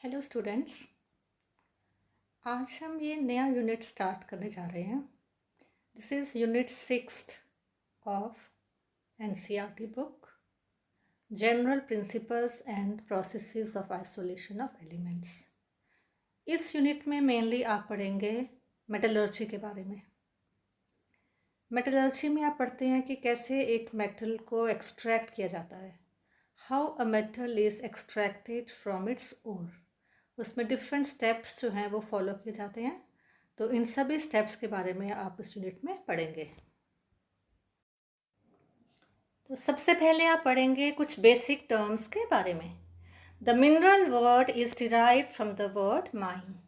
Hello students. आज हम ये नया यूनिट स्टार्ट करने जा रहे हैं। This is unit 6 of NCERT book, general principles and processes of isolation of elements. इस यूनिट में मेनली आप पढ़ेंगे मेटलर्जी के बारे में। मेटलर्जी में आप पढ़ते हैं कि कैसे एक मेटल को एक्सट्रैक्ट किया जाता है, how a metal is extracted from its ore. उसमें डिफरेंट स्टेप्स जो हैं वो फॉलो किए जाते हैं। तो इन सभी स्टेप्स के बारे में आप इस यूनिट में पढ़ेंगे। तो सबसे पहले आप पढ़ेंगे कुछ बेसिक टर्म्स के बारे में। The mineral word is derived from the word mine,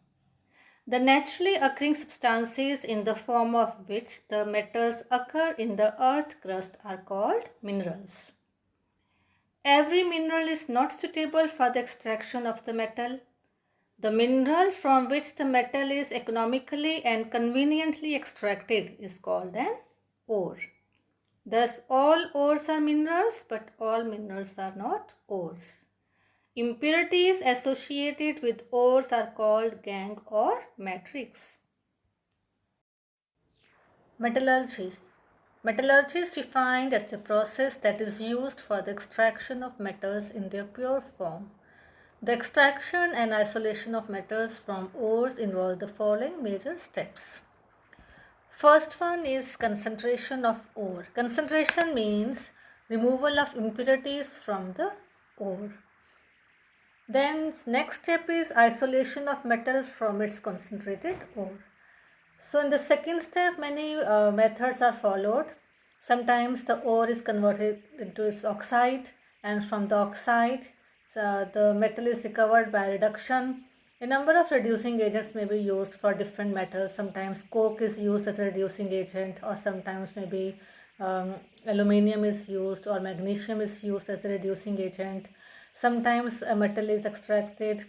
the naturally occurring substances in the form of which the metals occur in the earth crust are called minerals. Every mineral is not suitable for the extraction of the metal. The mineral from which the metal is economically and conveniently extracted is called an ore. Thus, all ores are minerals, but all minerals are not ores. Impurities associated with ores are called gangue or matrix. Metallurgy. Metallurgy is defined as the process that is used for the extraction of metals in their pure form. The extraction and isolation of metals from ores involve the following major steps. First one is concentration of ore. Concentration means removal of impurities from the ore. Then next step is isolation of metal from its concentrated ore. So in the second step, many methods are followed. Sometimes the ore is converted into its oxide, and from the oxide, the metal is recovered by reduction. A number of reducing agents may be used for different metals. Sometimes coke is used as a reducing agent, or sometimes maybe aluminium is used, or magnesium is used as a reducing agent. Sometimes a metal is extracted,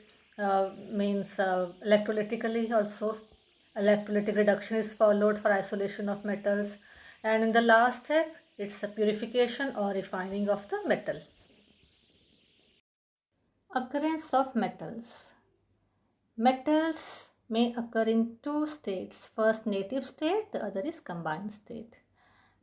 means electrolytically also. Electrolytic reduction is followed for isolation of metals, and in the last step it's a purification or refining of the metal. Occurrence of metals. Metals may occur in two states. First native state, the other is combined state.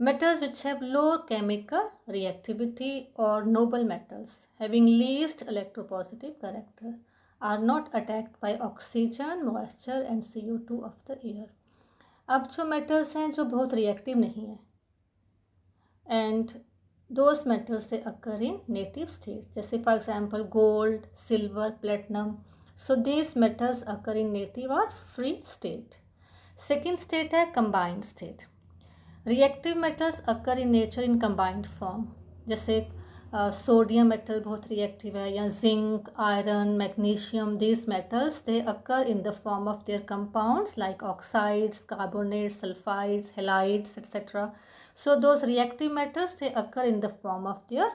Metals which have low chemical reactivity or noble metals having least electropositive character are not attacked by oxygen, moisture and CO2 of the air. अब जो metals हैं जो बहुत reactive नहीं है, and those metals they occur in native state, जैसे for example gold, silver, platinum. So these metals occur in native or free state. Second state है combined state. Reactive metals occur in nature in combined form, जैसे sodium metal बहुत reactive है, या zinc, iron, magnesium. These metals they occur in the form of their compounds like oxides, carbonates, sulfides, halides, etc. So those reactive metals they occur in the form of their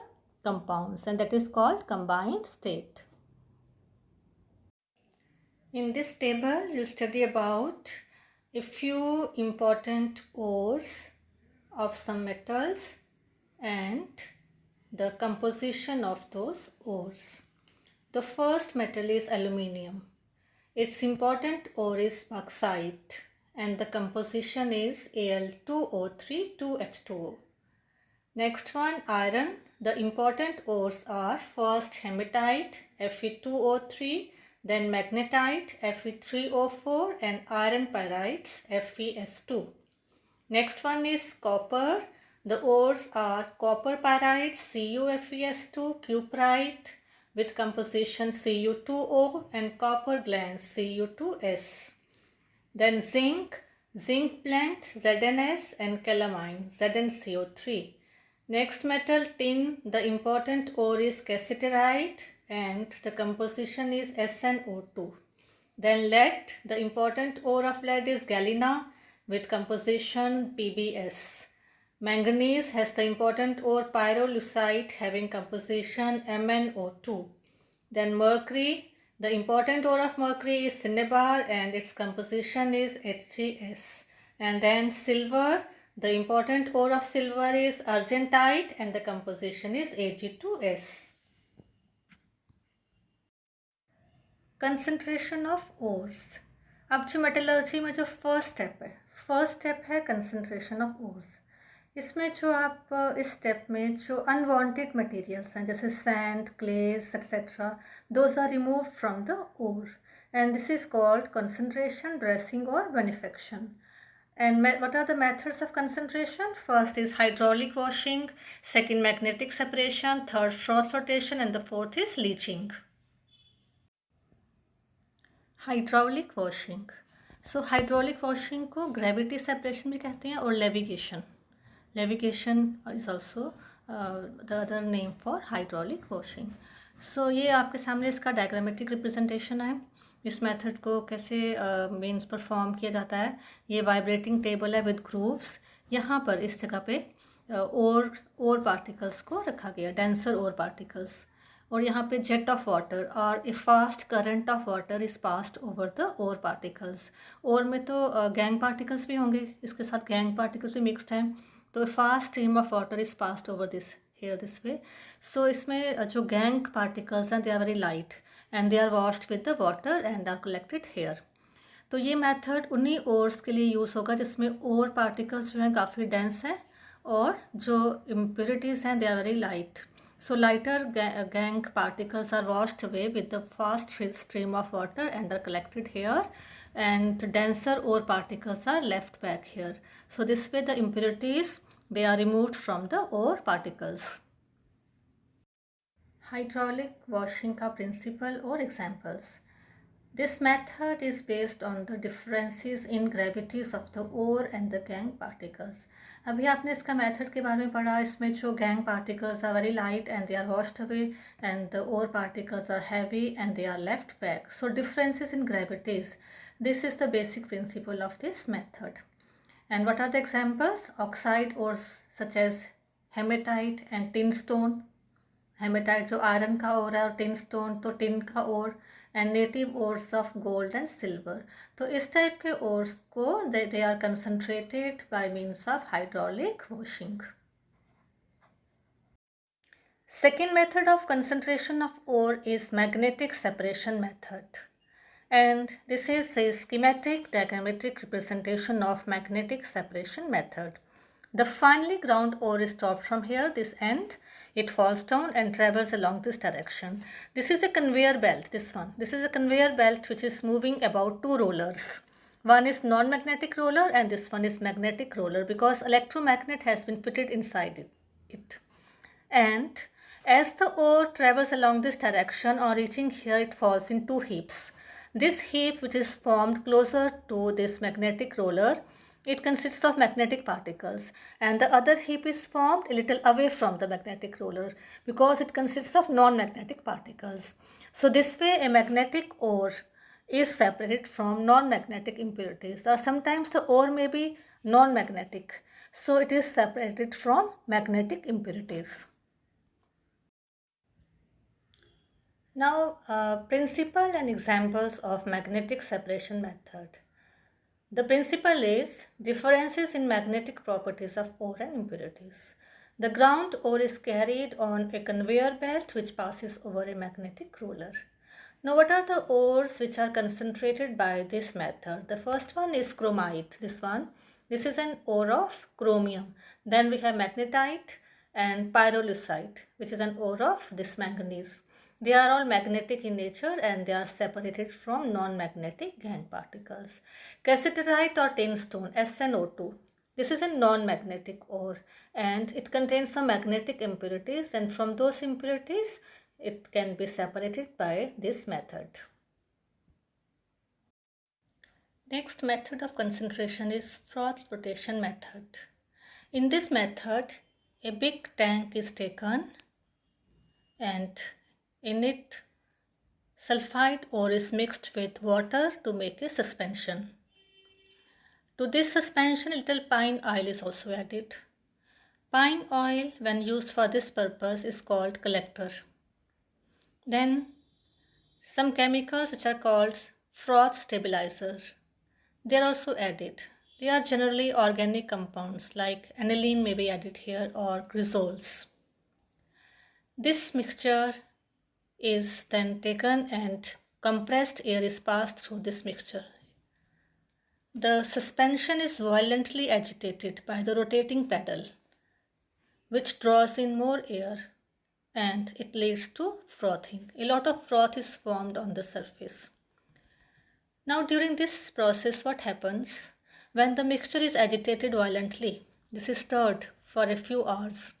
compounds, and that is called combined state. In this table you study about a few important ores of some metals and the composition of those ores. The first metal is aluminium. Its important ore is bauxite and the composition is Al2O3 2H2O. Next one, iron. The important ores are first hematite Fe2O3, then magnetite Fe3O4 and iron pyrites FeS2. Next one is copper. The ores are copper pyrites CuFeS2, cuprite with composition Cu2O and copper glands Cu2S. Then zinc, zinc blend ZnS and calamine ZnCO3. Next metal, tin. The important ore is cassiterite and the composition is SnO2. Then lead. The important ore of lead is galena with composition PbS. Manganese has the important ore pyrolusite having composition MnO2. Then mercury. The important ore of mercury is cinnabar and its composition is HgS. And then silver. The important ore of silver is argentite and the composition is Ag2S. Concentration of ores. अब जो metallurgy में जो first step है concentration of ores. इसमें जो आप इस step में जो अनवांटेड मटेरियल्स हैं जैसे sand, clays etcetera, those are removed from the ore and this is called concentration, dressing or benefaction. And what are the methods of concentration? First is hydraulic washing, second magnetic separation, third froth flotation, and the fourth is leaching. Hydraulic washing. So hydraulic washing को gravity separation भी कहते हैं और levigation is also the other name for hydraulic washing. So ये आपके सामने इसका diagrammatic representation है। इस मेथड को कैसे मीन्स परफॉर्म किया जाता है। ये वाइब्रेटिंग टेबल है विद ग्रूव्स। यहाँ पर इस जगह पे और पार्टिकल्स को रखा गया, डेंसर और पार्टिकल्स, और यहाँ पे jet of water or a fast current of water is passed over the ore particles. और में तो गैंग पार्टिकल्स भी होंगे, इसके साथ गैंग पार्टिकल्स भी मिक्सड हैं। तो fast stream of water is passed over this way. So इसमें जो गैंग पार्टिकल्स हैं they are very light and they are washed with the water and are collected here. तो ये मेथड उन्हीं ores के लिए यूज़ होगा जिसमें ओर पार्टिकल्स जो हैं काफ़ी डेंस हैं और जो इम्प्योरिटीज़ हैं they are very light. So lighter gangue particles are washed away with the fast stream of water and are collected here, and denser ore particles are left back here. So this way the impurities, they are removed from the ore particles. Hydraulic washing का principle और examples. This method is based on the differences in gravities of the ore and the gangue particles. अभी आपने इसका method के बारे में पढ़ा। इसमें जो gangue particles are very light and they are washed away and the ore particles are heavy and they are left back. So differences in gravities, this is the basic principle of this method. And what are the examples? Oxide ores such as hematite and tin stone. Hematite जो iron का ore है और tin stone तो tin का ore, and native ores of gold and silver. तो इस type के ores को they are concentrated by means of hydraulic washing. Second method of concentration of ore is magnetic separation method, and this is a schematic diagrammatic representation of magnetic separation method. The finely ground ore is stopped from here, this end. It falls down and travels along this direction. This is a conveyor belt, this one. This is a conveyor belt which is moving about two rollers. One is non-magnetic roller and this one is magnetic roller because electromagnet has been fitted inside it. And as the ore travels along this direction, on reaching here it falls in two heaps. This heap which is formed closer to this magnetic roller, it consists of magnetic particles, and the other heap is formed a little away from the magnetic roller because it consists of non-magnetic particles. So this way a magnetic ore is separated from non-magnetic impurities, or sometimes the ore may be non-magnetic, so it is separated from magnetic impurities. Now principle and examples of magnetic separation method. The principle is differences in magnetic properties of ore and impurities. The ground ore is carried on a conveyor belt which passes over a magnetic roller. Now what are the ores which are concentrated by this method? The first one is chromite, this one. This is an ore of chromium. Then we have magnetite and pyrolusite, which is an ore of this manganese. They are all magnetic in nature and they are separated from non-magnetic gangue particles. Cassiterite or tin stone, SnO2. This is a non-magnetic ore and it contains some magnetic impurities, and from those impurities it can be separated by this method. Next method of concentration is froth flotation method. In this method, a big tank is taken and in it sulfide ore is mixed with water to make a suspension. To this suspension, little pine oil is also added. Pine oil, when used for this purpose, is called collector. Then some chemicals which are called froth stabilizer, they are also added. They are generally organic compounds like aniline may be added here or grisols. This mixture is then taken and compressed air is passed through this mixture. The suspension is violently agitated by the rotating paddle, which draws in more air, and it leads to frothing. A lot of froth is formed on the surface. Now during this process, what happens? When the mixture is agitated violently, this is stirred for a few hours,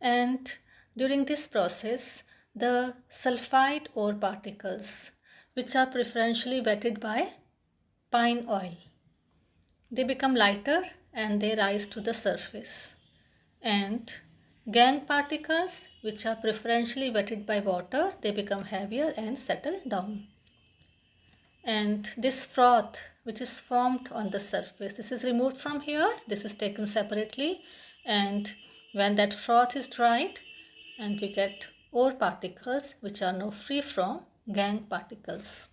and during this process the sulfide ore particles, which are preferentially wetted by pine oil, they become lighter and they rise to the surface, and gangue particles, which are preferentially wetted by water, they become heavier and settle down. And this froth which is formed on the surface, this is removed from here, this is taken separately, and when that froth is dried, and we get ore particles which are now free from gangue particles.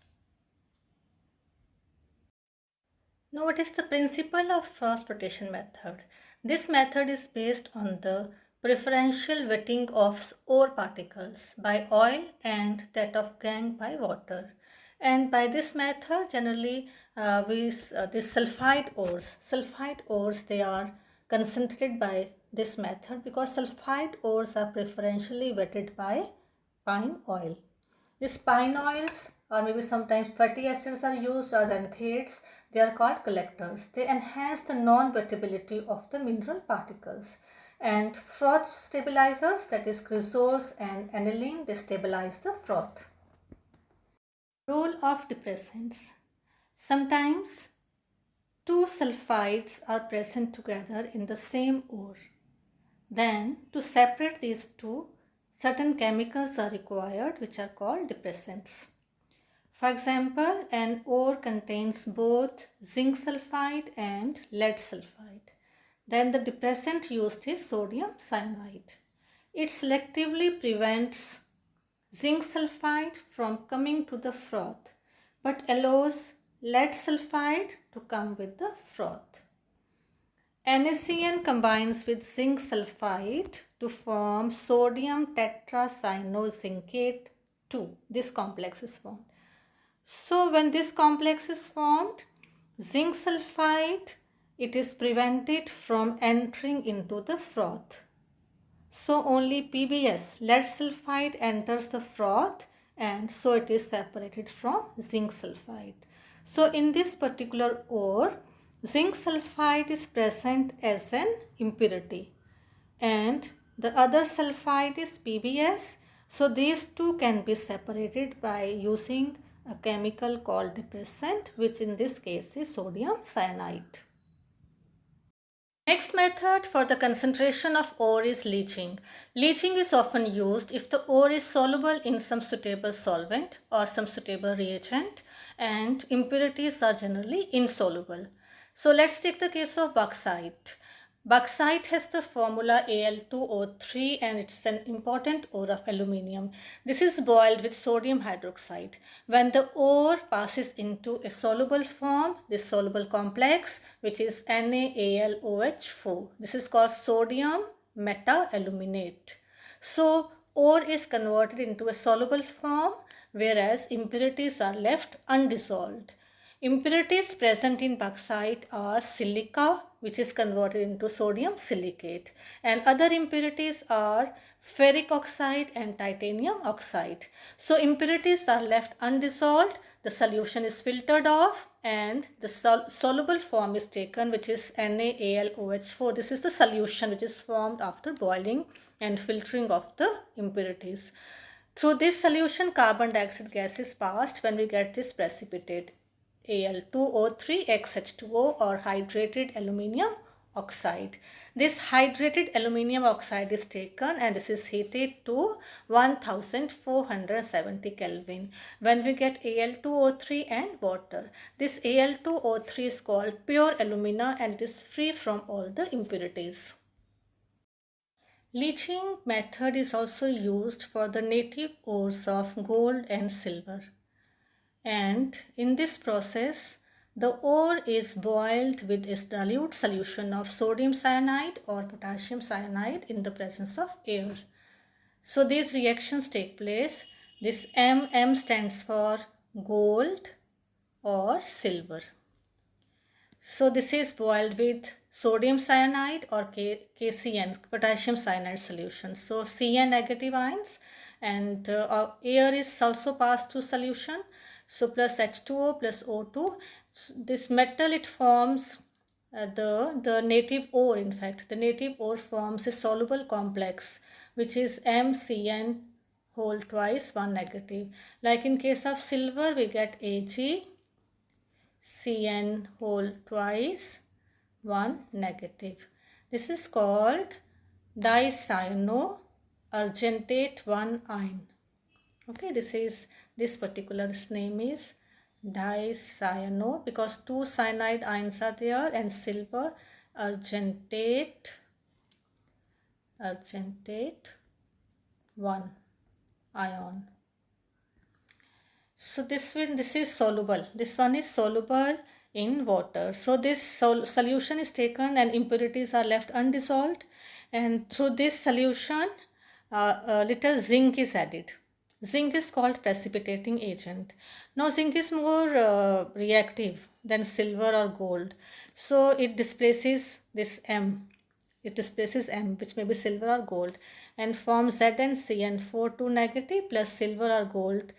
Now what is the principle of froth rotation method? This method is based on the preferential wetting of ore particles by oil and that of gangue by water. And by this method generally these sulfide ores, they are concentrated by this method because sulfide ores are preferentially wetted by pine oil. These pine oils or maybe sometimes fatty acids are used as xanthates. They are called collectors. They enhance the non-wettability of the mineral particles. And froth stabilizers, that is creosotes and aniline, they stabilize the froth. Role of depressants. Sometimes two sulfides are present together in the same ore. Then to separate these two, certain chemicals are required which are called depressants. For example, an ore contains both zinc sulfide and lead sulfide. Then the depressant used is sodium cyanide. It selectively prevents zinc sulfide from coming to the froth but allows lead sulfide to come with the froth. NaCN combines with zinc sulfide to form sodium tetracyanozincate 2. This complex is formed. So when this complex is formed, zinc sulfide, it is prevented from entering into the froth. So only PbS, lead sulfide, enters the froth, and so it is separated from zinc sulfide. So in this particular ore, zinc sulfide is present as an impurity and the other sulfide is PbS. So these two can be separated by using a chemical called depressant, which in this case is sodium cyanide. Next method for the concentration of ore is leaching. Leaching is often used if the ore is soluble in some suitable solvent or some suitable reagent and impurities are generally insoluble. So let's take the case of bauxite. Bauxite has the formula Al2O3 and it's an important ore of aluminium. This is boiled with sodium hydroxide. When the ore passes into a soluble form, this soluble complex, which is NaAlOH4, this is called sodium meta-aluminate. So ore is converted into a soluble form whereas impurities are left undissolved. Impurities present in bauxite are silica, which is converted into sodium silicate, and other impurities are ferric oxide and titanium oxide. So impurities are left undissolved, the solution is filtered off and the soluble form is taken, which is NaAlOH4. This is the solution which is formed after boiling and filtering of the impurities. Through this solution, carbon dioxide gas is passed when we get this precipitate Al2O3XH2O or hydrated aluminium oxide. This hydrated aluminium oxide is taken and this is heated to 1470 Kelvin when we get Al2O3 and water. This Al2O3 is called pure alumina and it is free from all the impurities. Leaching method is also used for the native ores of gold and silver. And in this process, the ore is boiled with a dilute solution of sodium cyanide or potassium cyanide in the presence of air. So these reactions take place. This M stands for gold or silver. So this is boiled with sodium cyanide or KCN, potassium cyanide solution. So Cn negative ions, and air is also passed through solution. So plus H2O plus O2. So this metal, it forms the native ore. In fact, the native ore forms a soluble complex which is MCN whole twice 1 negative. Like in case of silver, we get Ag Cn whole twice 1 negative. This is called dicyanoargentate 1 ion. Okay, this particular name is dicyano because 2 cyanide ions are there, and silver argentate 1 ion. So this is soluble. This one is soluble in water. So this solution is taken and impurities are left undissolved, and through this solution little zinc is added. Zinc is called precipitating agent. Now zinc is more reactive than silver or gold. So it displaces this M. It displaces M, which may be silver or gold, and forms ZnCN4 2 negative plus silver or gold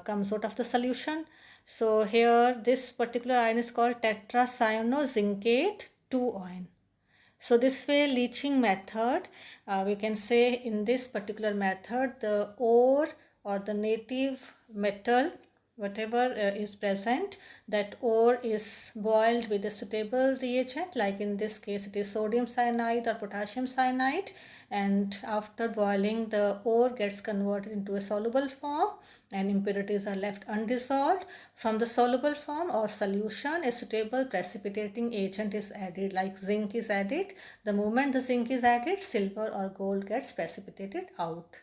comes out of the solution. So here this particular ion is called tetracyanozincate 2 ion. So this way leaching method, we can say in this particular method the ore or the native metal, whatever is present, that ore is boiled with a suitable reagent, like in this case it is sodium cyanide or potassium cyanide, and after boiling the ore gets converted into a soluble form and impurities are left undissolved. From the soluble form or solution, a suitable precipitating agent is added, like zinc is added. The moment the zinc is added, silver or gold gets precipitated out.